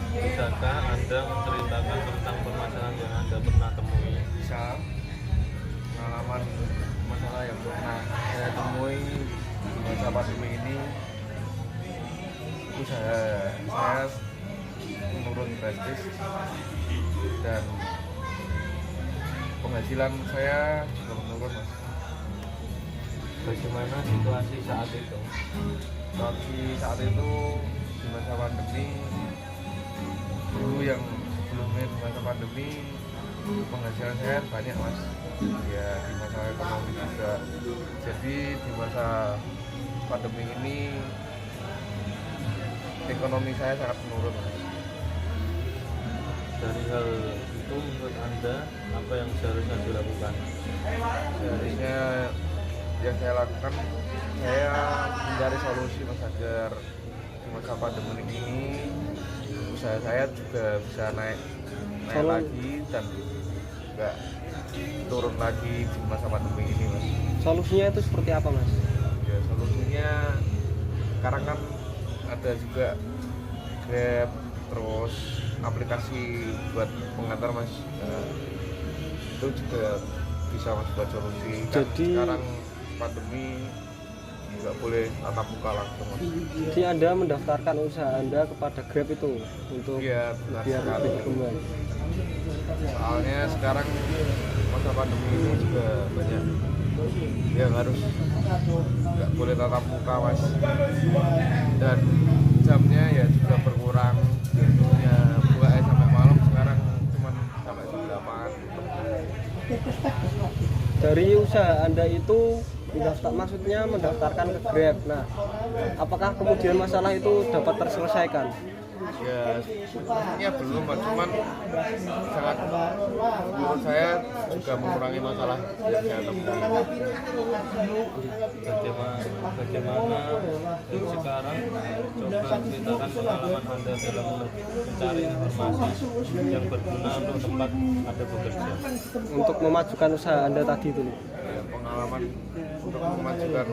Bisakah Anda menceritakan tentang permasalahan yang Anda pernah temui? Bisa. Pengalaman masalah yang pernah saya temui di masa pandemi ini, usaha saya menurun drastis dan penghasilan saya juga menurun, Mas. Bagaimana situasi saat itu? Tapi saat itu di masa pandemi, dulu yang sebelumnya di masa pandemi penghasilan saya banyak, Mas. Ya di masa ekonomi juga. Jadi di masa pandemi ini ekonomi saya sangat menurun, Mas. Dari hal itu menurut Anda apa yang seharusnya dilakukan? Seharusnya yang saya lakukan, saya mencari solusi, Mas, agar di masa pandemi ini usaha saya juga bisa naik lagi dan enggak turun lagi di masa pandemi ini, Mas. Solusinya itu seperti apa, Mas? Ya solusinya sekarang kan ada juga Grab, terus aplikasi buat pengantar, Mas. Itu juga bisa, Mas, buat solusi. Kan Jadi sekarang pandemi nggak boleh tatap muka langsung, Mas. Jadi Anda mendaftarkan usaha Anda kepada Grab itu untuk Iya, benar biar sekali. lebih berkembang. Soalnya sekarang masa pandemi ini juga banyak yang harus nggak boleh tatap muka, Mas, dan jamnya ya juga berkurang. Biasanya buka sampai malam, sekarang cuma sampai jam 8. Dari usaha Anda itu maksudnya mendaftarkan ke Grab. Nah, apakah kemudian masalah itu dapat terselesaikan? Ya sebenarnya belum, Mas, cuman sangat menurut saya juga mengurangi masalah yang saya temui. Bagaimana dan sekarang coba ceritakan pengalaman Anda dalam mencari informasi yang berguna untuk tempat Anda bekerja. Untuk memajukan usaha Anda tadi itu. Ya, pengalaman untuk memajukan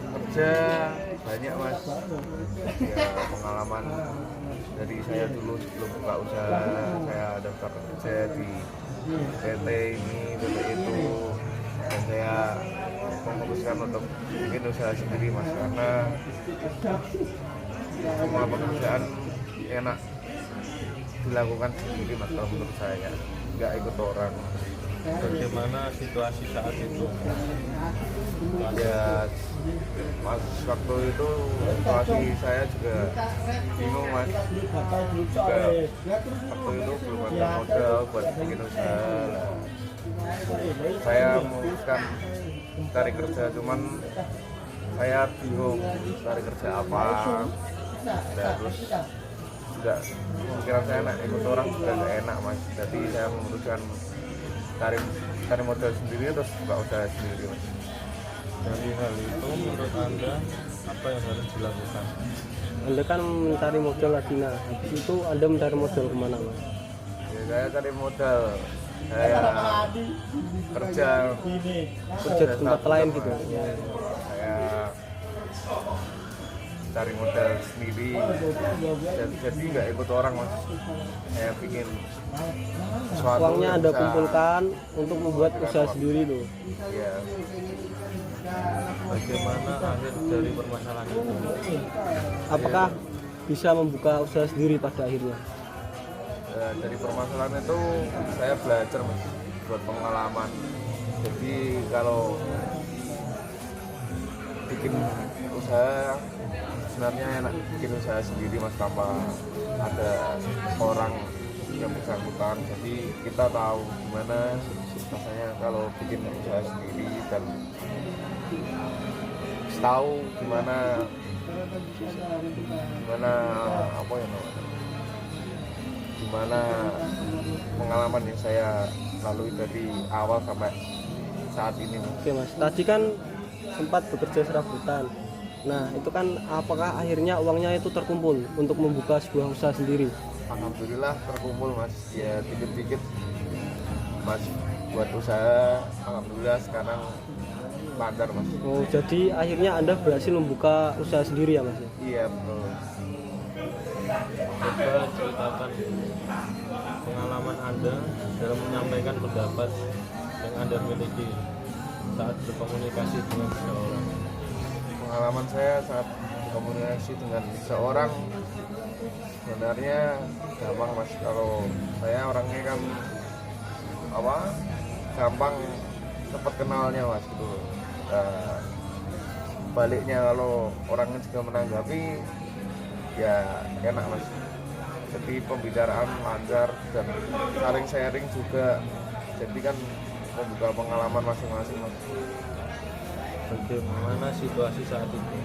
kerja banyak, Mas. Ya pengalaman dari saya dulu sebelum buka usaha, saya daftar kerja di PT ini, PT itu, dan saya memutuskan untuk bikin usaha sendiri, Mas, karena semua pekerjaan enak dilakukan sendiri, Mas, kalau menurut saya nggak ikut orang. Bagaimana situasi saat itu? Ya Mas, waktu itu situasi saya juga bingung, Mas. Juga waktu itu belum ada modal buat bikin usaha. Saya memutuskan cari kerja, cuman saya bingung cari kerja apa. Dan terus juga pikiran saya enak ikut orang juga nggak enak, Mas. Jadi saya memutuskan cari modal sendiri, terus buka usaha sendiri, Mas. Dari hal itu menurut Anda apa yang harus dilakukan? Anda kan mencari modal lagi, nah habis itu Anda mencari modal kemana, Mas? Ya, saya cari modal, saya kerja Di tempat lain gitu. saya cari modal sendiri, jadi nggak ikut orang, Mas. Saya bikin sesuatu Uangnya yang Anda bisa- kumpulkan untuk membuat usaha sendiri tuh. ya, Bagaimana akhir dari permasalahan itu? Apakah bisa membuka usaha sendiri pada akhirnya? dari permasalahan itu saya belajar, Mas, buat pengalaman. Jadi kalau bikin usaha sebenarnya enak bikin usaha sendiri, Mas, tanpa ada orang yang bersangkutan. Jadi kita tahu gimana rasanya kalau bikin usaha sendiri dan tahu gimana apa ya namanya, gimana pengalaman yang saya lalui dari awal sampai saat ini, Mas. Oke, Mas, tadi kan sempat bekerja serabutan. Nah, itu kan apakah akhirnya uangnya itu terkumpul untuk membuka sebuah usaha sendiri? Alhamdulillah terkumpul, Mas. Ya dikit-dikit, Mas, buat usaha. Alhamdulillah sekarang lancar, Mas. Oh, jadi akhirnya Anda berhasil membuka usaha sendiri ya, Mas? Iya betul. Coba ceritakan pengalaman Anda dalam menyampaikan pendapat yang Anda miliki saat berkomunikasi dengan seseorang. Pengalaman saya saat berkomunikasi dengan seseorang sebenarnya gampang mas. Kalau saya orangnya kan gampang cepat kenalnya mas gitu. Baliknya kalau orangnya juga menanggapi ya enak mas. Jadi pembicaraan lancar dan saling sharing juga. Jadi kan membuka pengalaman masing-masing mas. Bagaimana situasi saat itu?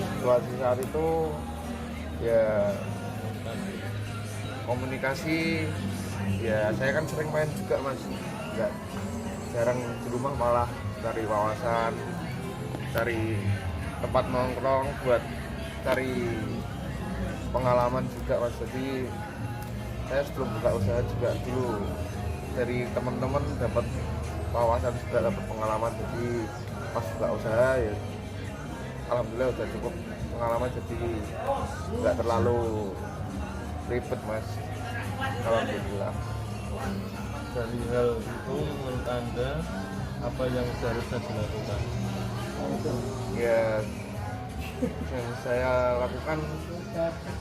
Situasi saat itu ya komunikasi ya saya kan sering main juga mas, nggak jarang di rumah, malah cari wawasan, cari tempat nongkrong buat cari pengalaman juga mas. Jadi saya sebelum buka usaha juga dulu dari teman-teman dapat wawasan juga, dapat pengalaman. Jadi pas buka usaha ya alhamdulillah udah cukup pengalaman, jadi nggak terlalu ribet mas, alhamdulillah. Dari hal itu menurut Anda apa yang seharusnya dilakukan? Ya yang saya lakukan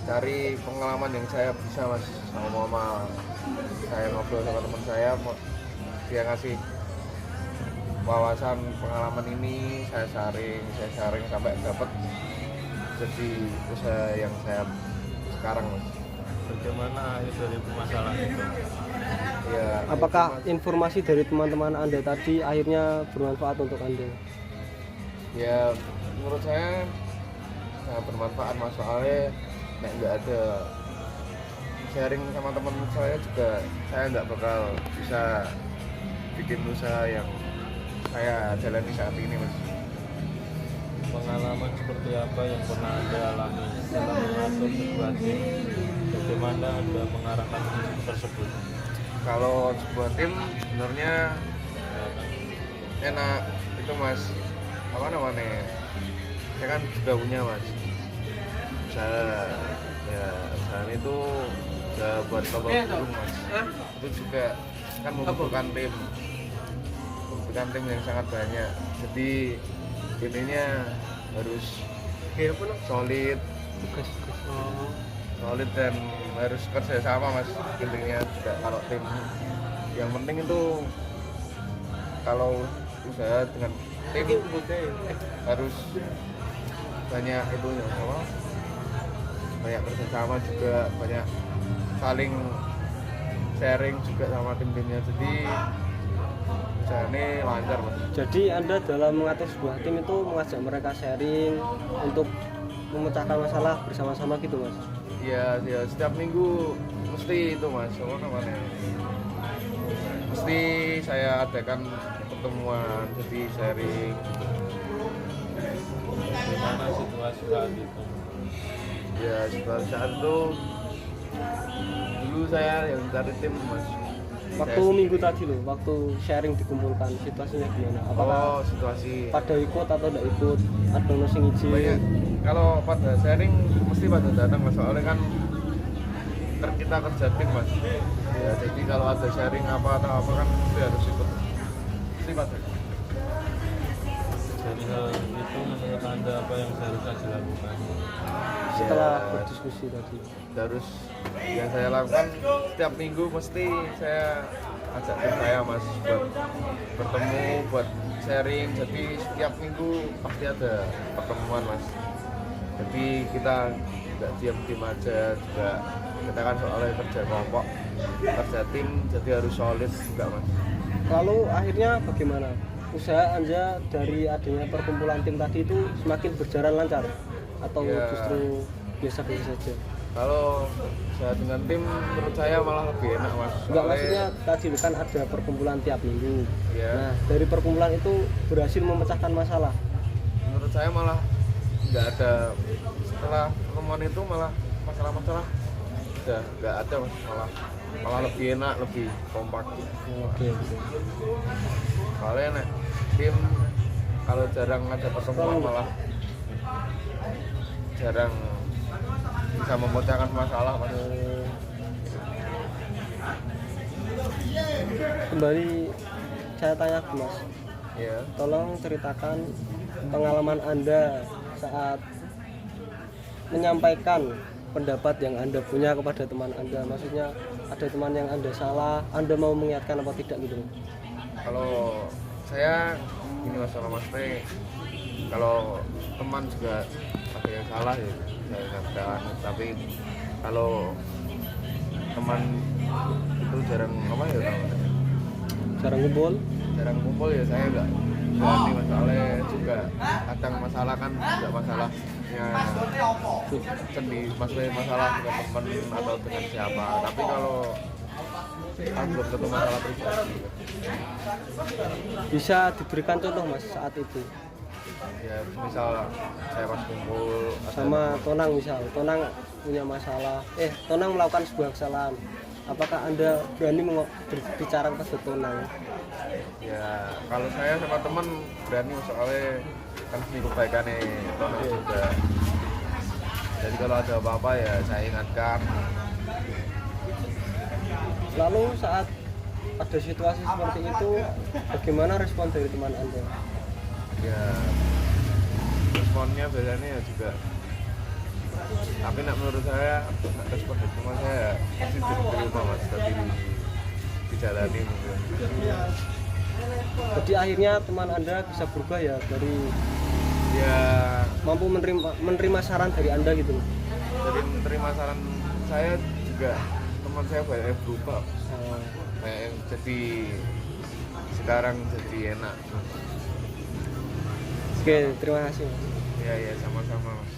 cari pengalaman yang saya bisa mas, sama saya ngobrol sama teman saya, dia ngasih wawasan pengalaman ini, saya sharing sampai dapat jadi usaha yang saya sekarang mas. Bagaimana akhir dari masalah itu? Ya, Apakah informasi dari teman-teman Anda tadi akhirnya bermanfaat untuk Anda? ya menurut saya sangat bermanfaat mas, soalnya nggak ada sharing sama teman saya juga saya nggak bakal bisa bikin usaha yang saya jalani saat ini mas. Pengalaman seperti apa yang pernah Anda alami dalam mengatur sebuah tim? Bagaimana Anda mengarahkan tim tersebut? Kalau sebuah tim sebenarnya enak itu mas, apa namanya, saya kan juga punya mas usaha itu udah buat lomba burung mas. Itu juga kan membutuhkan tim yang sangat banyak. Jadi intinya harus solid dan harus kerja sama mas. Intinya juga kalau tim yang penting itu kalau usaha dengan tim harus banyak itunya apa, banyak kerja sama juga, banyak saling sharing juga sama tim-timnya. Jadi usahanya lancar mas. Jadi Anda dalam mengatur sebuah tim itu mengajak mereka sharing untuk memecahkan masalah bersama-sama gitu mas? Ya setiap minggu mesti itu mas, apa namanya, mesti saya adakan pertemuan, jadi sharing. Bagaimana situasi saat itu? Ya situasi saat itu dulu saya yang cari tim mas. Waktu minggu tadi loh, waktu sharing dikumpulkan, situasinya gimana? Apakah Situasi pada ikut atau tidak ikut? Ada yang izin? banyak. Kalau pada sharing mesti pada datang mas, soalnya kan kita kerja tim mas. Ya jadi kalau ada sharing apa atau apa kan mesti harus ikut, mesti pada. Dari hal itu menurut Anda apa yang seharusnya dilakukan? Setelah Ya, berdiskusi tadi. terus yang saya lakukan setiap minggu mesti saya ajak tim saya mas buat bertemu, buat sharing. Jadi setiap minggu pasti ada pertemuan mas. Jadi kita nggak diam-diam aja juga, kita kan soalnya kerja kelompok, kerja tim, jadi harus solid juga mas. Lalu akhirnya bagaimana? Usaha Anda dari adanya perkumpulan tim tadi itu semakin berjalan lancar? Atau Ya. justru biasa-biasa saja? Kalau saya dengan tim menurut saya malah lebih enak mas. Enggak, Soalnya- maksudnya tadi kan ada perkumpulan tiap minggu. Ya. Nah, dari perkumpulan itu berhasil memecahkan masalah. Menurut saya malah nggak ada, setelah pertemuan itu malah masalah-masalah udah nggak ada mas, malah lebih enak, lebih kompak. Oke. Soalnya enak tim kalau jarang ada pertemuan malah jarang bisa memecahkan masalah mas. Kembali saya tanya ke Mas, Ya. tolong ceritakan pengalaman Anda saat menyampaikan pendapat yang Anda punya kepada teman Anda. Maksudnya ada teman yang Anda salah, Anda mau mengingatkan apa tidak gitu. Kalau saya ini masalah mas Teh, kalau teman juga ada yang salah ya saya ingatkan, tapi kalau teman itu jarang apa ya namanya, Jarang kumpul. jarang kumpul ya saya nggak berani masalahnya juga. Kadang masalah kan juga masalahnya sendiri, maksudnya masalah dengan teman atau dengan siapa, tapi kalau belum tentu masalah pribadi Bisa diberikan contoh Mas saat itu. ya, misal saya pas kumpul ada Sama Tonang misal, Tonang punya masalah, Tonang melakukan sebuah kesalahan. Apakah Anda berani berbicara kepada Tonang? ya, kalau saya sama temen berani soalnya kan ini kebaikannya Tonang juga, jadi kalau ada apa-apa ya saya ingatkan. Lalu saat ada situasi seperti itu, bagaimana respon dari teman Anda? Ya responnya biasanya ya juga, tapi menurut saya respon dari teman saya pasti diterima mas, tapi dijalani mungkin. Jadi akhirnya teman Anda bisa berubah ya, dari Ya mampu menerima saran dari Anda gitu. dari menerima saran saya juga, teman saya banyak yang berubah, Oh, banyak yang jadi sekarang jadi enak. oke, terima kasih Mas. Ya sama-sama mas.